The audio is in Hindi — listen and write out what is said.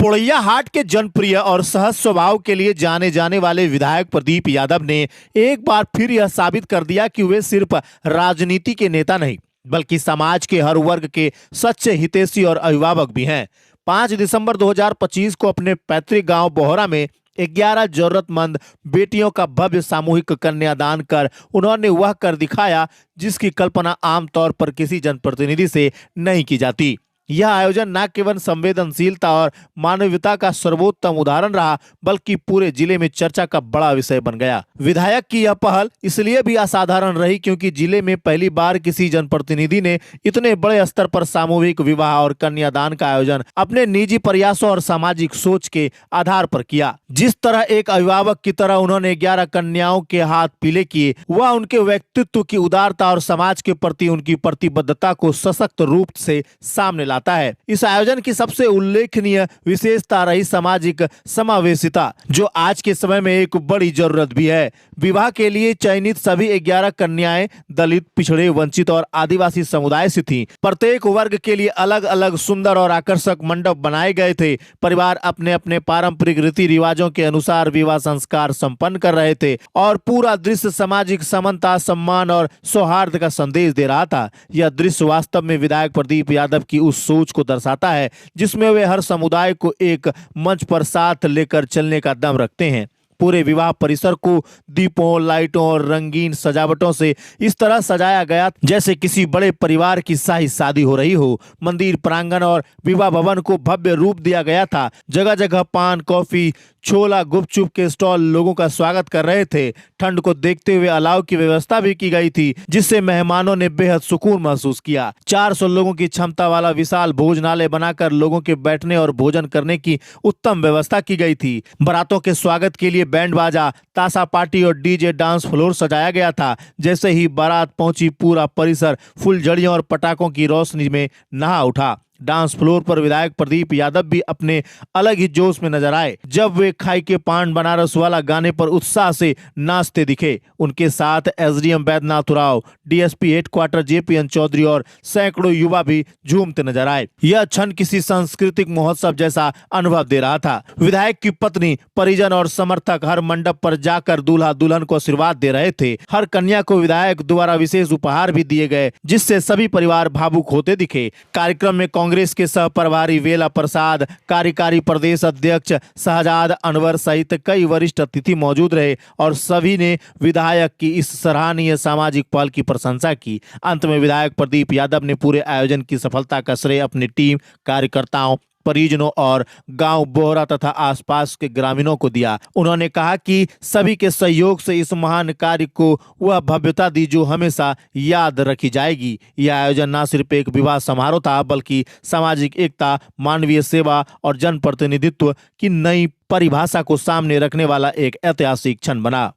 पोड़ैयाहाट के जनप्रिय और सहज स्वभाव के लिए जाने जाने वाले विधायक प्रदीप यादव ने एक बार फिर यह साबित कर दिया कि वे सिर्फ राजनीति के नेता नहीं बल्कि समाज के हर वर्ग के सच्चे हितैषी और अभिभावक भी हैं। 5 दिसंबर 2025 को अपने पैतृक गांव बोहरा में 11 जरूरतमंद बेटियों का भव्य सामूहिक कन्यादान कर उन्होंने वह कर दिखाया जिसकी कल्पना आमतौर पर किसी जनप्रतिनिधि से नहीं की जाती। यह आयोजन न केवल संवेदनशीलता और मानवीयता का सर्वोत्तम उदाहरण रहा बल्कि पूरे जिले में चर्चा का बड़ा विषय बन गया। विधायक की यह पहल इसलिए भी असाधारण रही क्योंकि जिले में पहली बार किसी जनप्रतिनिधि ने इतने बड़े स्तर पर सामूहिक विवाह और कन्यादान का आयोजन अपने निजी प्रयासों और सामाजिक सोच के आधार पर किया। जिस तरह एक अभिभावक की तरह उन्होंने 11 कन्याओं के हाथ पीले किए, वह उनके व्यक्तित्व की उदारता और समाज के प्रति उनकी प्रतिबद्धता को सशक्त रूप से सामने लाता है। इस आयोजन की सबसे उल्लेखनीय विशेषता रही सामाजिक समावेशिता, जो आज के समय में एक बड़ी जरूरत भी है। विवाह के लिए चयनित सभी 11 कन्याएं दलित, पिछड़े, वंचित और आदिवासी समुदाय से थीं। प्रत्येक वर्ग के लिए अलग अलग सुंदर और आकर्षक मंडप बनाए गए थे। परिवार अपने अपने पारंपरिक रीति रिवाजों के अनुसार विवाह संस्कार संपन्न कर रहे थे और पूरा दृश्य सामाजिक समानता, सम्मान और सौहार्द का संदेश दे रहा था। यह दृश्य वास्तव में विधायक प्रदीप यादव की उस सोच को दर्शाता है जिसमें वे हर समुदाय को एक मंच पर साथ लेकर चलने का दम रखते हैं। पूरे विवाह परिसर को दीपों, लाइटों और रंगीन सजावटों से इस तरह सजाया गया जैसे किसी बड़े परिवार की शाही शादी हो रही हो। मंदिर प्रांगण और विवाह भवन को भव्य रूप दिया गया था। जगह जगह पान, कॉफी, छोला, गुपचुप के स्टॉल लोगों का स्वागत कर रहे थे। ठंड को देखते हुए अलाव की व्यवस्था भी की गई थी जिससे मेहमानों ने बेहद सुकून महसूस किया। 400 लोगों की क्षमता वाला विशाल भोजनालय बनाकर लोगों के बैठने और भोजन करने की उत्तम व्यवस्था की गई थी। बारातों के स्वागत के लिए बैंड बाजा, ताशा पार्टी और डीजे डांस फ्लोर सजाया गया था। जैसे ही बारात पहुंची, पूरा परिसर फुलझड़ियों और पटाखों की रोशनी में नहा उठा। डांस फ्लोर पर विधायक प्रदीप यादव भी अपने अलग ही जोश में नजर आए जब वे खाई के पान बनारस वाला गाने पर उत्साह से नाचते दिखे। उनके साथ SDM Baidyanath Rao, DSP headquarter JPN Chaudhary और सैकड़ों युवा भी झूमते नजर आए। यह क्षण किसी सांस्कृतिक महोत्सव जैसा अनुभव दे रहा था। विधायक की पत्नी, परिजन और समर्थक हर मंडप पर जाकर दूल्हा दुल्हन को आशीर्वाद दे रहे थे। हर कन्या को विधायक द्वारा विशेष उपहार भी दिए गए जिससे सभी परिवार भावुक होते दिखे। कार्यक्रम में कांग्रेस के सह प्रभारी वेला प्रसाद, कार्यकारी प्रदेश अध्यक्ष शहजाद अनवर सहित कई वरिष्ठ अतिथि मौजूद रहे और सभी ने विधायक की इस सराहनीय सामाजिक पहल की प्रशंसा की। अंत में विधायक प्रदीप यादव ने पूरे आयोजन की सफलता का श्रेय अपनी टीम, कार्यकर्ताओं, परिजनों और गांव बोहरा तथा आसपास के ग्रामीणों को दिया। उन्होंने कहा कि सभी के सहयोग से इस महान कार्य को वह भव्यता दी जो हमेशा याद रखी जाएगी। यह आयोजन न सिर्फ एक विवाह समारोह था बल्कि सामाजिक एकता, मानवीय सेवा और जनप्रतिनिधित्व की नई परिभाषा को सामने रखने वाला एक ऐतिहासिक क्षण बना।